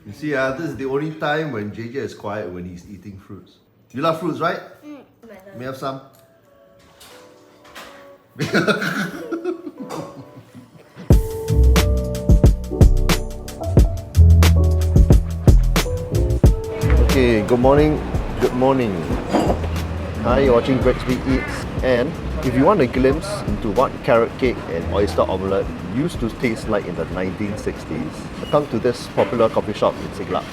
You see, this is the only time when JJ is quiet when he's eating fruits. You love fruits, right? May I have some? Okay, good morning. Good morning. Hi, you're watching Gregsby Eats, and if you want a glimpse into what carrot cake and oyster omelette used to taste like in the 1960s, come to this popular coffee shop in Siglap.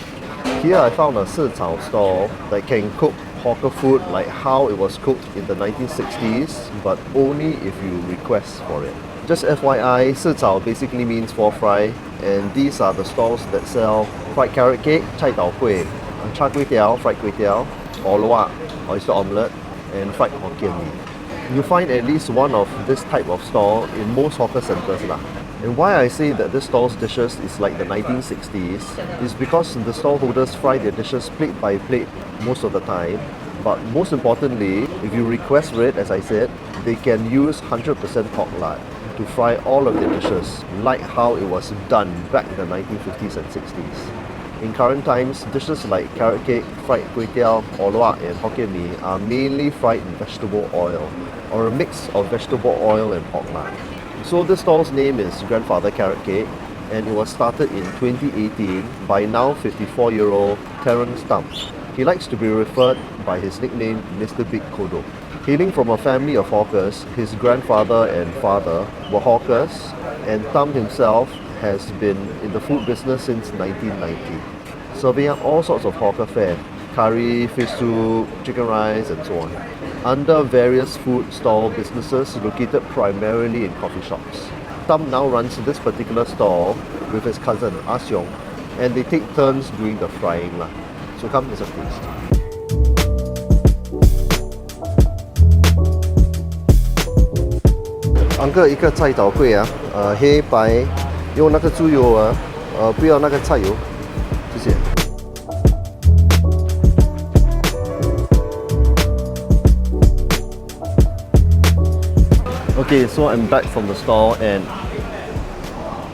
Here I found a Si Cao stall that can cook hawker food like how it was cooked in the 1960s, but only if you request for it. Just FYI, Si Cao basically means for fry, and these are the stalls that sell fried carrot cake, Char Kway Teow, fried kway teow, or lard, oyster omelette, and fried Hokkien mee. You'll find at least one of this type of stall in most hawker centres lah. And why I say that this stall's dishes is like the 1960s is because the stallholders fry their dishes plate by plate most of the time. But most importantly, if you request for it, as I said, they can use 100% pork lard to fry all of their dishes, like how it was done back in the 1950s and 60s. In current times, dishes like carrot cake, fried kway teow, or lard and Hokkien mee are mainly fried in vegetable oil, or a mix of vegetable oil and pork lard. So this stall's name is Grandfather Carrot Cake, and it was started in 2018 by now 54-year-old Terence Tam. He likes to be referred by his nickname Mr. Big Kodo. Hailing from a family of hawkers, his grandfather and father were hawkers, and Tam himself has been in the food business since 1990, serving up all sorts of hawker fare, curry, fish soup, chicken rice, and so on, under various food stall businesses located primarily in coffee shops. Tam now runs this particular stall with his cousin Ah Siong, and they take turns doing the frying lah. So come, let's have a taste. Uncle, 一个菜刀粿啊，黑白，用那个猪油啊，不要那个菜油，谢谢。Okay, so I'm back from the store, and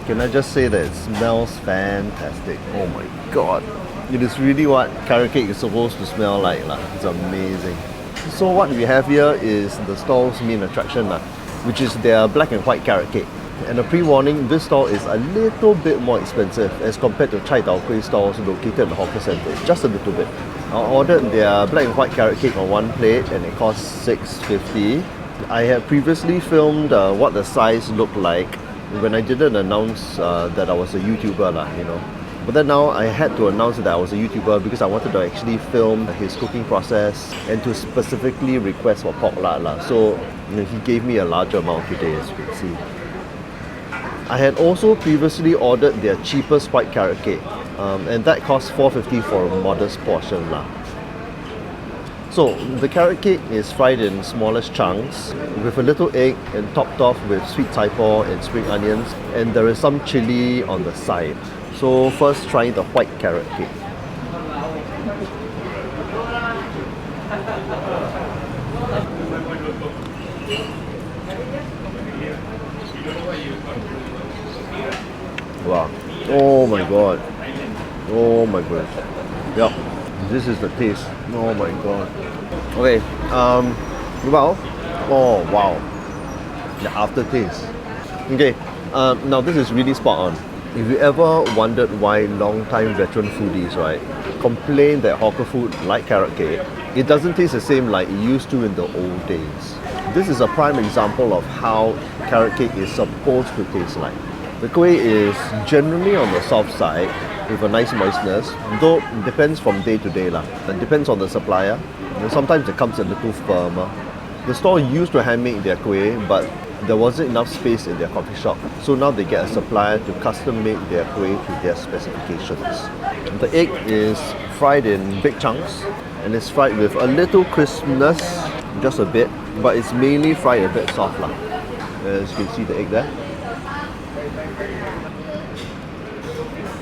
can I just say that it smells fantastic. Oh my god. It is really what carrot cake is supposed to smell like. It's amazing. So what we have here is the stall's main attraction, which is their black and white carrot cake. And a pre-warning, this stall is a little bit more expensive as compared to Chai Tao Kueh stalls located in the hawker centre, just a little bit. I ordered their black and white carrot cake on one plate, and it cost $6.50. I had previously filmed what the size looked like when I didn't announce that I was a YouTuber, you know. But then now I had to announce that I was a YouTuber because I wanted to actually film his cooking process and to specifically request for pork lard. So he gave me a larger amount today, as you can see. I had also previously ordered their cheapest white carrot cake, and that cost $4.50 for a modest portion. So the carrot cake is fried in smallest chunks with a little egg and topped off with sweet tai po and spring onions, and there is some chili on the side. So first trying the white carrot cake. Wow. Oh my god. Oh my goodness. Yep. This is the taste. Oh my god. Okay. Well. Oh wow. The aftertaste. Okay. Now this is really spot on. If you ever wondered why long-time veteran foodies, right, complain that hawker food like carrot cake, it doesn't taste the same like it used to in the old days. This is a prime example of how carrot cake is supposed to taste like. The kueh is generally on the soft side with a nice moistness, though it depends from day to day. It depends on the supplier. Sometimes it comes a little firmer. The store used to hand make their kueh, but there wasn't enough space in their coffee shop, so now they get a supplier to custom make their kueh to their specifications. The egg is fried in big chunks, and it's fried with a little crispness, just a bit, but it's mainly fried a bit soft. As you can see the egg there.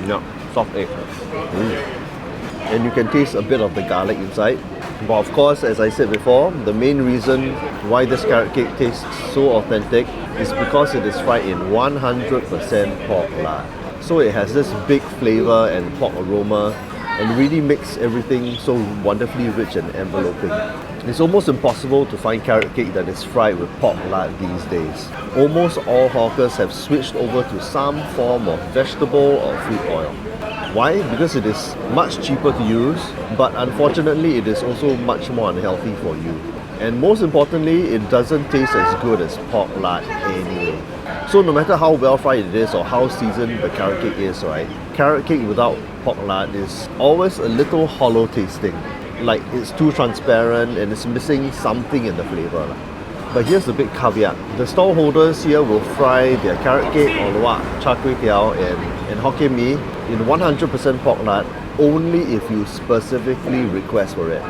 Yeah, soft egg. And you can taste a bit of the garlic inside. But of course, as I said before, the main reason why this carrot cake tastes so authentic is because it is fried in 100% pork lard. So it has this big flavor and pork aroma and really makes everything so wonderfully rich and enveloping. It's almost impossible to find carrot cake that is fried with pork lard these days. Almost all hawkers have switched over to some form of vegetable or fruit oil. Why? Because it is much cheaper to use, but unfortunately it is also much more unhealthy for you. And most importantly, it doesn't taste as good as pork lard anyway. So no matter how well fried it is or how seasoned the carrot cake is, right, carrot cake without pork lard is always a little hollow tasting. Like it's too transparent and it's missing something in the flavour. But here's the big caveat. The stall holders here will fry their carrot cake or Char Kway Teow and Hokkien Mee in 100% pork lard only if you specifically request for it.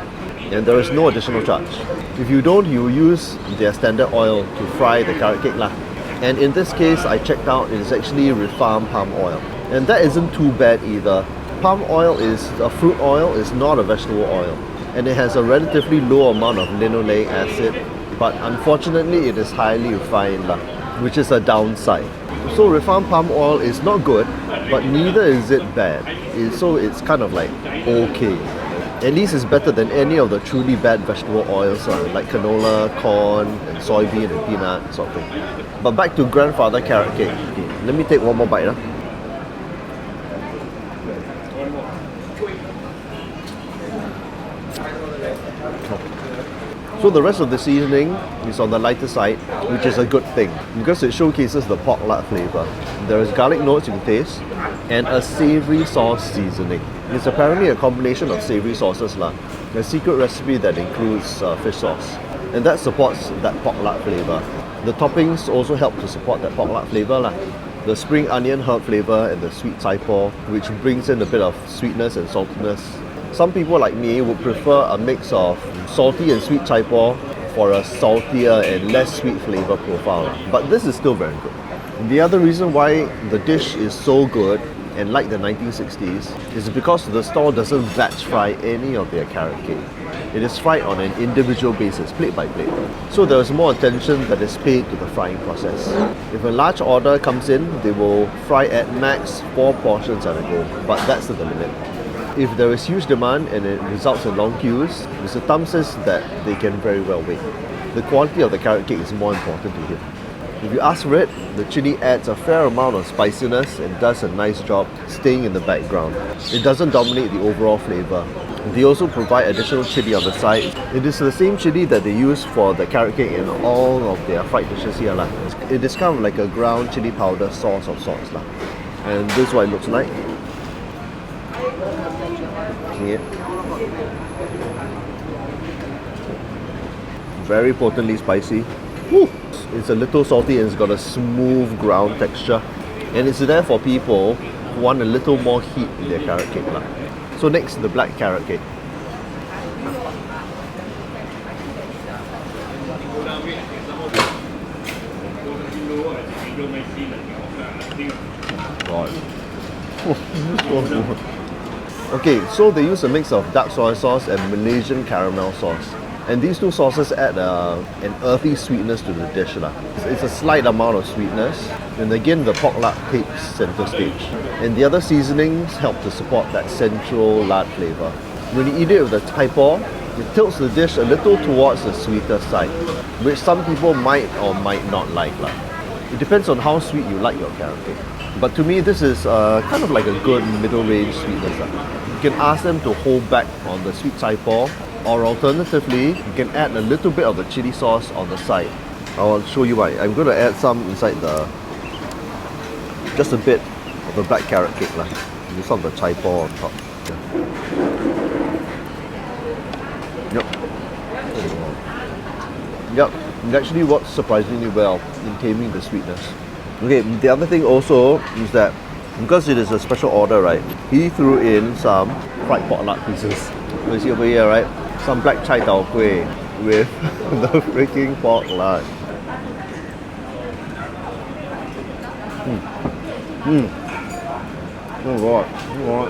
And there is no additional charge. If you don't, you use their standard oil to fry the carrot cake lah. And in this case, I checked out, it is actually refined palm oil. And that isn't too bad either. Palm oil is a fruit oil, it's not a vegetable oil. And it has a relatively low amount of linoleic acid, but unfortunately it is highly refined lah, which is a downside. So refined palm oil is not good, but neither is it bad. So it's kind of like okay. At least it's better than any of the truly bad vegetable oils like canola, corn, and soybean and peanut sort of thing. But back to grandfather carrot cake. Okay, let me take one more bite. So the rest of the seasoning is on the lighter side, which is a good thing because it showcases the pork lard flavour. There is garlic notes you can taste and a savoury sauce seasoning. It's apparently a combination of savoury sauces lah, a secret recipe that includes fish sauce, and that supports that pork lard flavour. The toppings also help to support that pork lard flavour lah. The spring onion herb flavour and the sweet chai por, which brings in a bit of sweetness and saltiness. Some people like me would prefer a mix of salty and sweet chai por for a saltier and less sweet flavour profile. But this is still very good. The other reason why the dish is so good and like the 1960s is because the stall doesn't batch fry any of their carrot cake. It is fried on an individual basis, plate by plate. So there is more attention that is paid to the frying process. If a large order comes in, they will fry at max 4 portions at a go, but that's the limit. If there is huge demand and it results in long queues, Mr. Tam says that they can very well wait. The quality of the carrot cake is more important to him. If you ask for it, the chili adds a fair amount of spiciness and does a nice job staying in the background. It doesn't dominate the overall flavour. They also provide additional chili on the side. It is the same chili that they use for the carrot cake in all of their fried dishes here lah. It is kind of like a ground chili powder sauce of sorts lah. And this is what it looks like. Okay. Very potently spicy. Woo! It's a little salty and it's got a smooth ground texture. And it's there for people who want a little more heat in their carrot cake lah. So next, the black carrot cake. God. Okay, so they use a mix of dark soy sauce and Malaysian caramel sauce. And these two sauces add an earthy sweetness to the dish lah. It's a slight amount of sweetness, and again the pork lard takes center stage. And the other seasonings help to support that central lard flavour. When you eat it with the chai por, it tilts the dish a little towards the sweeter side, which some people might or might not like lah. It depends on how sweet you like your carrot cake. But to me, this is kind of like a good middle range sweetness lah. You can ask them to hold back on the sweet chai por, or alternatively, you can add a little bit of the chili sauce on the side. I'll show you why. I'm going to add some inside just a bit of the black carrot cake lah. Use some of the chai por on top. Yep, it actually works surprisingly well in taming the sweetness. Okay, the other thing also is that because it is a special order, right, he threw in some fried pork lard pieces. You see over here, right? Some black chai tao kueh with the freaking pork lard. Oh God. Oh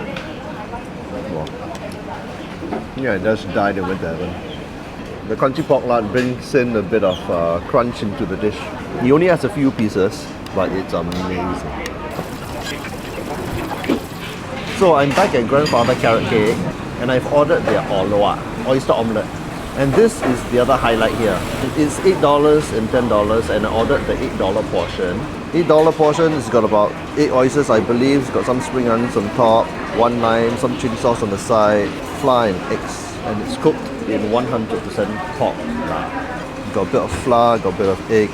God. Yeah, it just died and went to heaven. The crunchy pork lard brings in a bit of crunch into the dish. He only has a few pieces, but it's amazing. So I'm back at Grandfather Carrot Cake and I've ordered their oloa, oyster omelette. And this is the other highlight here. It's $8 and $10 and I ordered the $8 portion. $8 portion, it's got about 8 oysters I believe, it's got some spring onions on top, 1 lime, some chili sauce on the side, flour and eggs. And it's cooked in 100% pork lard. Got a bit of flour, got a bit of egg.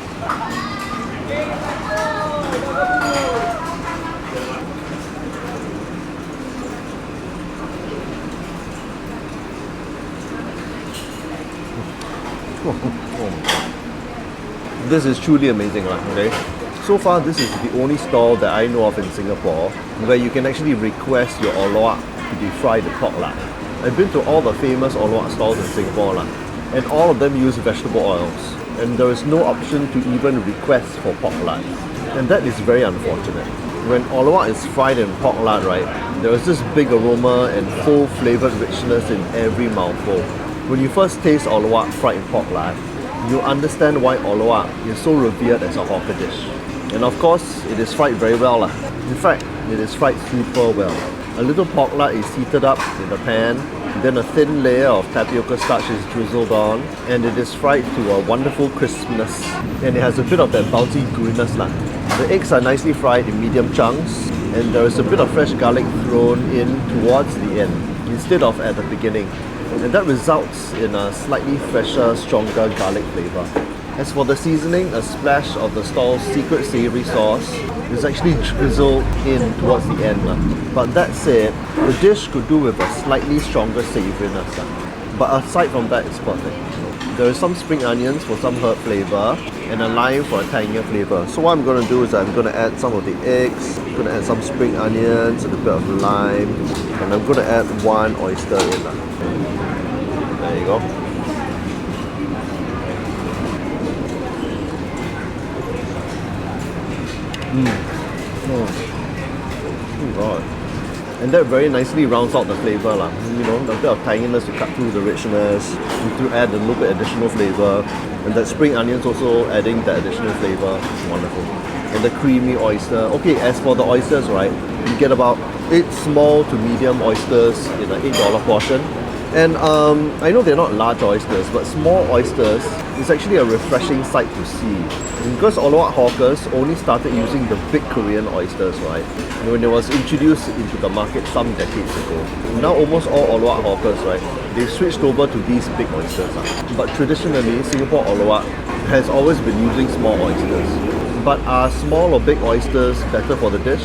This is truly amazing, okay? So far, this is the only stall that I know of in Singapore where you can actually request your oloa to be fried in pork lard. I've been to all the famous oloa stalls in Singapore and all of them use vegetable oils and there is no option to even request for pork lard. And that is very unfortunate. When oloa is fried in pork lard, right, there is this big aroma and full flavoured richness in every mouthful. When you first taste oloa fried in pork lard, you understand why oloa is so revered as a hawker dish. And of course, it is fried very well. In fact, it is fried super well. A little pork lard is heated up in the pan, then a thin layer of tapioca starch is drizzled on, and it is fried to a wonderful crispness. And it has a bit of that bouncy gooiness. The eggs are nicely fried in medium chunks, and there is a bit of fresh garlic thrown in towards the end, instead of at the beginning. And that results in a slightly fresher, stronger garlic flavour. As for the seasoning, a splash of the stall's secret savoury sauce is actually drizzled in towards the end. But that said, the dish could do with a slightly stronger savouriness. But aside from that, it's perfect. There is some spring onions for some herb flavour and a lime for a tangier flavour. So what I'm going to do is I'm going to add some of the eggs, I'm going to add some spring onions and a bit of lime, and I'm going to add 1 oyster in. There you go. Oh God. And that very nicely rounds out the flavour. You know, a bit of tanginess to cut through the richness, to add a little bit additional flavour. And that spring onions also adding that additional flavour. Wonderful. And the creamy oyster. Okay, as for the oysters, right, you get about 8 small to medium oysters in an $8 portion. And I know they're not large oysters, but small oysters is actually a refreshing sight to see. And because oloa hawkers only started using the big Korean oysters, right, when it was introduced into the market some decades ago. Now almost all oloa hawkers, right, they switched over to these big oysters. But traditionally, Singapore oloa has always been using small oysters. But are small or big oysters better for the dish?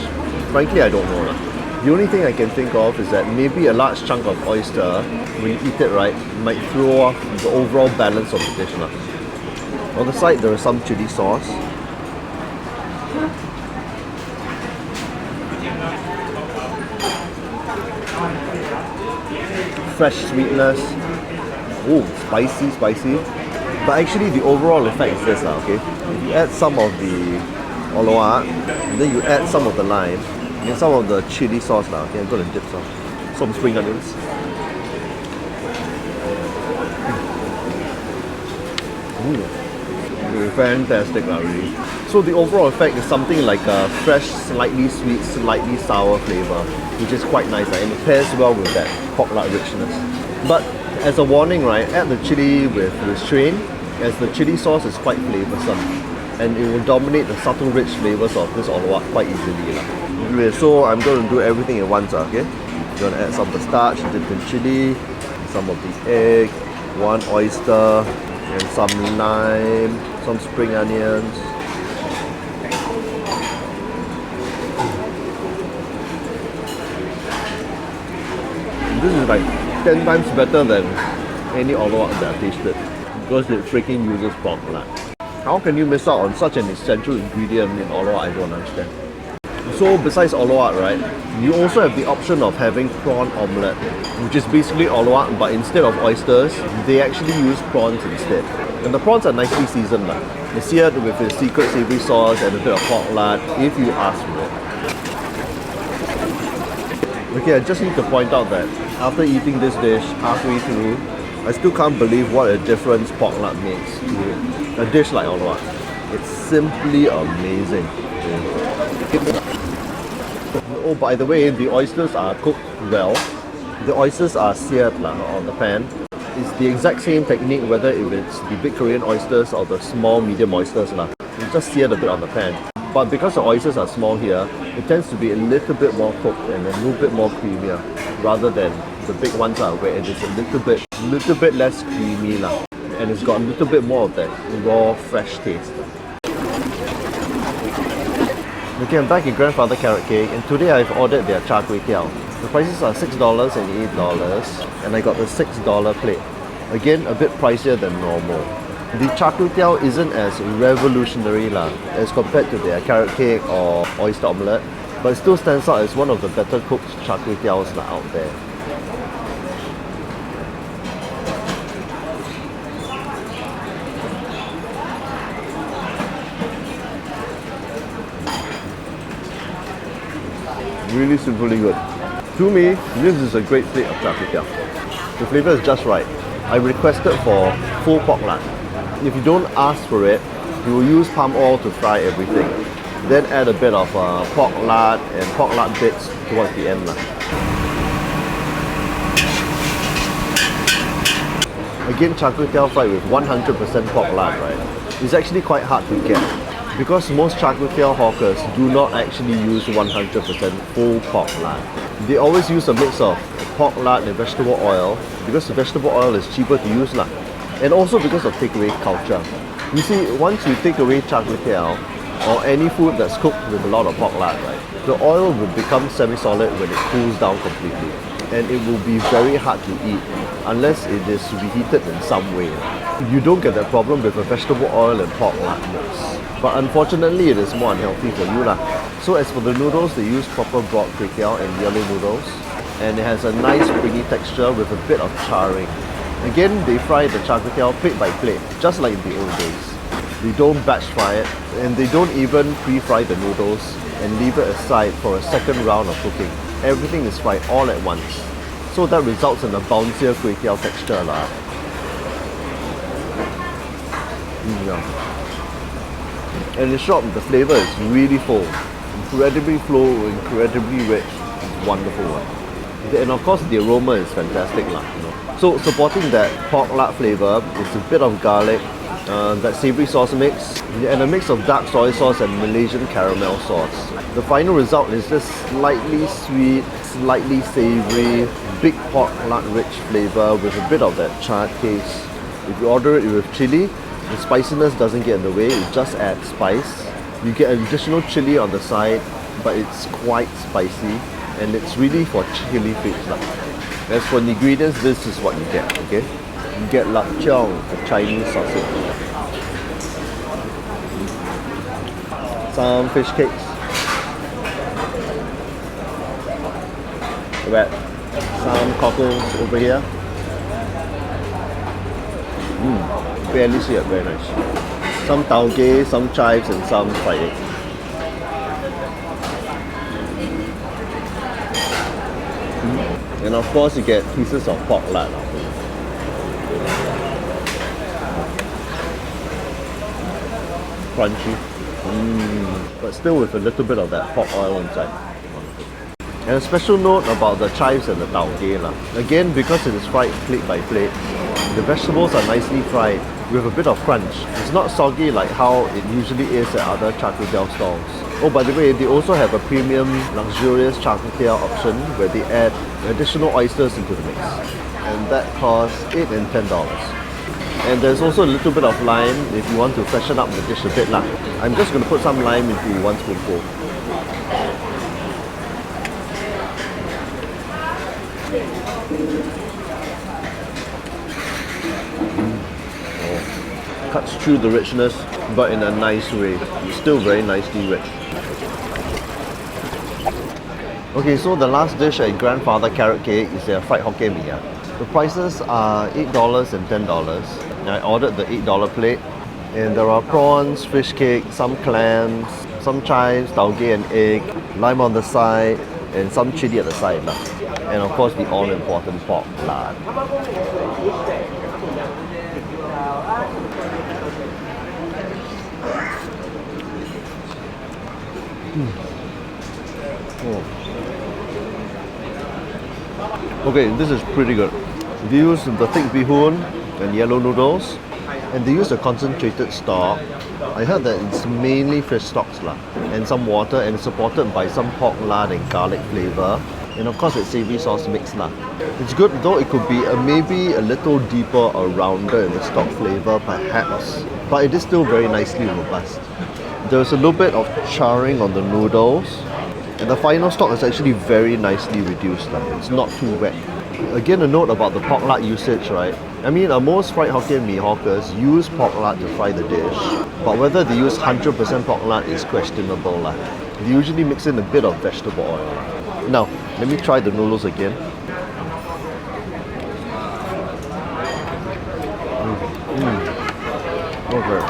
Frankly, I don't know. The only thing I can think of is that maybe a large chunk of oyster, when you eat it right, might throw off the overall balance of the dish. On the side, there is some chili sauce. Fresh sweetness. Oh, spicy. But actually, the overall effect is this, okay? If you add some of the oloa, and then you add some of the lime, and some of the chili sauce now. Okay, I'm going to dip some spring onions. Fantastic, really. So the overall effect is something like a fresh, slightly sweet, slightly sour flavour, which is quite nice, and it pairs well with that pork lard richness. But as a warning, right, add the chili with restraint, as the chili sauce is quite flavoursome, and it will dominate the subtle, rich flavours of this oloa quite easily. Okay, so I'm going to do everything at once, okay? I'm going to add some of the starch, dipped in chili, some of the egg, 1 oyster, and some lime, some spring onions. This is like 10 times better than any oloa that I've tasted because it freaking uses pork lard. How can you miss out on such an essential ingredient in oloa? I don't understand. So besides oloa, right, you also have the option of having prawn omelette, which is basically oloa, but instead of oysters, they actually use prawns instead. And the prawns are nicely seasoned. They seared with a secret savoury sauce and a bit of pork lard, if you ask for it. Okay, I just need to point out that after eating this dish halfway through, I still can't believe what a difference pork lard makes to a dish like oloa. It's simply amazing. Oh, by the way, the oysters are cooked well. The oysters are seared on the pan. It's the exact same technique whether if it's the big Korean oysters or the small medium oysters. You just seared a bit on the pan. But because the oysters are small here, it tends to be a little bit more cooked and a little bit more creamier rather than the big ones where it is a little bit less creamy and it's got a little bit more of that raw, fresh taste. Okay, I'm back in Grandfather Carrot Cake, and today I've ordered their Char Kway Teow. The prices are $6 and $8, and I got the $6 plate. Again, a bit pricier than normal. The Char Kway Teow isn't as revolutionary as compared to their carrot cake or oyster omelette, but it still stands out as one of the better cooked Char Kway Teows out there. Really simply good. To me, this is a great plate of Char Kway Teow. The flavour is just right. I requested for full pork lard. If you don't ask for it, you will use palm oil to fry everything. Then add a bit of pork lard and pork lard bits towards the end. Again, Char Kway Teow fried with 100% pork lard, right? It's actually quite hard to get, because most Char Kway Teow hawkers do not actually use 100% full pork lard. They always use a mix of pork lard and vegetable oil because the vegetable oil is cheaper to use and also because of takeaway culture. You see, once you take away Char Kway Teow or any food that's cooked with a lot of pork lard, right, the oil will become semi-solid when it cools down completely, and it will be very hard to eat unless it is reheated in some way. You don't get that problem with a vegetable oil and pork lard mix. But unfortunately, it is more unhealthy for you. So as for the noodles, they use proper broad kway teow and yellow noodles. And it has a nice springy texture with a bit of charring. Again, they fry the Char Kway Teow plate by plate, just like in the old days. They don't batch fry it, and they don't even pre-fry the noodles and leave it aside for a second round of cooking. Everything is fried all at once. So that results in a bouncier kway teow texture. And in short, the flavour is really full, incredibly full, incredibly rich. It's wonderful. And of course, the aroma is fantastic. So supporting that pork lard flavour is a bit of garlic, that savoury sauce mix, and a mix of dark soy sauce and Malaysian caramel sauce. The final result is this slightly sweet, slightly savoury, big pork lard rich flavour with a bit of that charred taste. If you order it with chilli, the spiciness doesn't get in the way, it just adds spice. You get additional chilli on the side, but it's quite spicy, and it's really for chilli freaks. As for the ingredients, this is what you get, okay? You get lard cheong, a Chinese sausage. Some fish cakes. Some cockles over here. Barely see it, very nice. Some taugeh, some chives, and some fried egg. And of course you get pieces of pork lard. Crunchy. But still with a little bit of that pork oil inside. And a special note about the chives and the taugeh. Again, because it is fried plate by plate, the vegetables are nicely fried with a bit of crunch. It's not soggy like how it usually is at other Char Kway Teow stalls. Oh, by the way, they also have a premium, luxurious Char Kway Teow option where they add additional oysters into the mix. And that costs $8 and $10. And there's also a little bit of lime if you want to freshen up the dish a bit. I'm just going to put some lime into one spoonful. Cuts through the richness, but in a nice way. It's still very nicely rich. Okay, so the last dish at Grandfather Carrot Cake is their fried Hokkien Mee. The prices are $8 and $10. I ordered the $8 plate, and there are prawns, fish cake, some clams, some chives, taugeh and egg, lime on the side, and some chili at the side. And of course the all-important pork lard. Okay, this is pretty good. They use the thick bihun and yellow noodles, and they use a concentrated stock. I heard that it's mainly fish stocks lah, and some water, and it's supported by some pork lard and garlic flavor. And of course, it's savory sauce mix lah. It's good, though it could be maybe a little deeper or rounder in the stock flavor, perhaps. But it is still very nicely robust. There's a little bit of charring on the noodles, and the final stock is actually very nicely reduced lah. It's not too wet. Again, a note about the pork lard usage, right? I mean, most fried Hokkien mee hawkers use pork lard to fry the dish, but whether they use 100% pork lard is questionable lah. They usually mix in a bit of vegetable oil. Now, let me try the noodles again. Okay.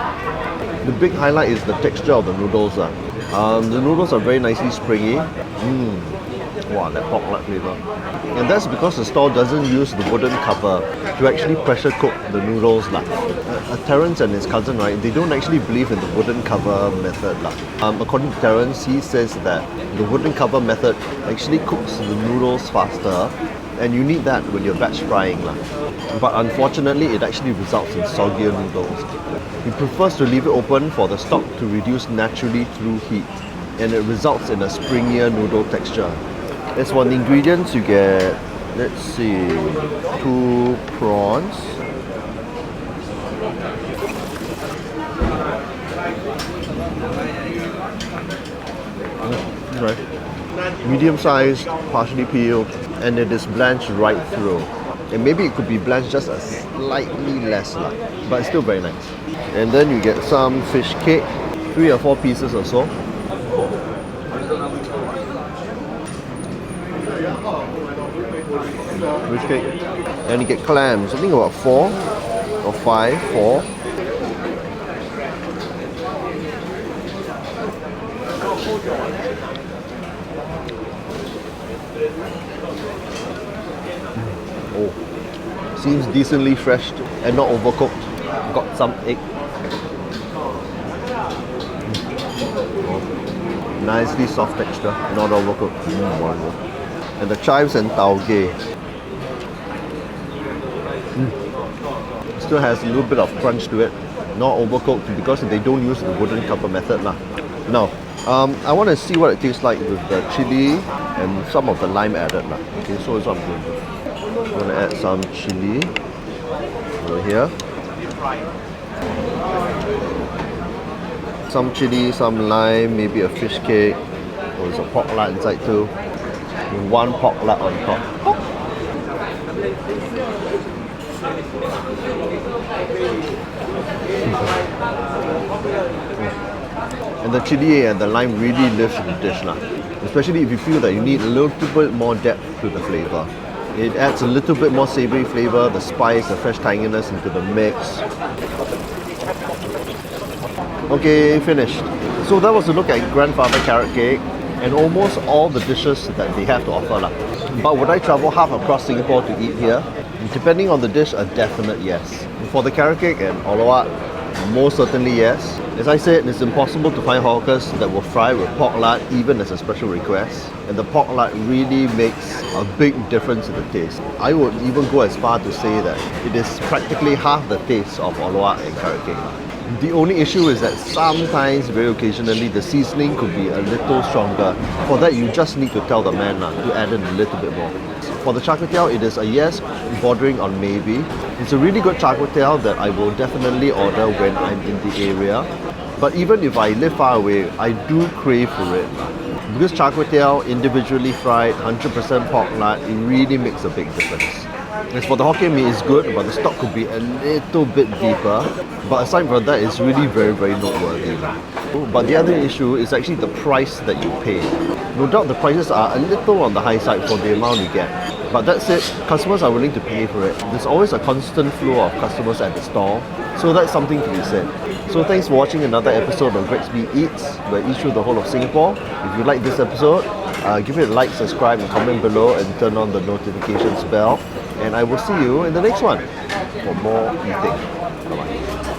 The big highlight is the texture of the noodles. The noodles are very nicely springy. Wow, that pork lard flavor. And that's because the store doesn't use the wooden cover to actually pressure cook the noodles. Terence and his cousin, right, they don't actually believe in the wooden cover method. According to Terence, he says that the wooden cover method actually cooks the noodles faster, and you need that when you're batch frying. But unfortunately, it actually results in soggier noodles. He prefers to leave it open for the stock to reduce naturally through heat, and it results in a springier noodle texture. As for the ingredients, you get, let's see, 2 prawns, medium-sized, partially peeled, and it is blanched right through. And maybe it could be blanched just a slightly less, but it's still very nice. And then you get some fish cake, 3 or 4 pieces or so. Fish cake. And you get clams, I think about 4 or 5, 4. Oh, seems decently fresh and not overcooked. Got some egg. Nicely soft texture, not overcooked. And the chives and taugeh. Still has a little bit of crunch to it, not overcooked because they don't use the wooden cover method lah. Now, I want to see what it tastes like with the chili and some of the lime added lah. Okay, so it's what I'm going to do. I'm going to add some chili over here. Some chili, some lime, maybe a fish cake. Oh, there's a pork lard inside too. And 1 pork lard on top. And the chili and the lime really lifts the dish lah. Especially if you feel that you need a little bit more depth to the flavor. It adds a little bit more savory flavor, the spice, the fresh tanginess into the mix. Okay, finished. So that was a look at Grandfather Carrot Cake and almost all the dishes that they have to offer lah. But would I travel half across Singapore to eat here? Depending on the dish, a definite yes. For the carrot cake and olawat, most certainly yes. As I said, it's impossible to find hawkers that will fry with pork lard even as a special request. And the pork lard really makes a big difference in the taste. I would even go as far to say that it is practically half the taste of olawat and carrot cake. The only issue is that sometimes, very occasionally, the seasoning could be a little stronger. For that, you just need to tell the man to add in a little bit more. For the Char Kway Teow, it is a yes, bordering on maybe. It's a really good Char Kway Teow that I will definitely order when I'm in the area. But even if I live far away, I do crave for it. Because Char Kway Teow, individually fried, 100% pork lard, it really makes a big difference. As for the Hokkien mee, it's good, but the stock could be a little bit deeper. But aside from that, it's really very, very noteworthy. But the other issue is actually the price that you pay. No doubt the prices are a little on the high side for the amount you get. But that said, customers are willing to pay for it. There's always a constant flow of customers at the store, so that's something to be said. So thanks for watching another episode of Gregsby Eats, where I eat through the whole of Singapore. If you like this episode, give it a like, subscribe, and comment below, and turn on the notifications bell. And I will see you in the next one for more eating. Bye-bye.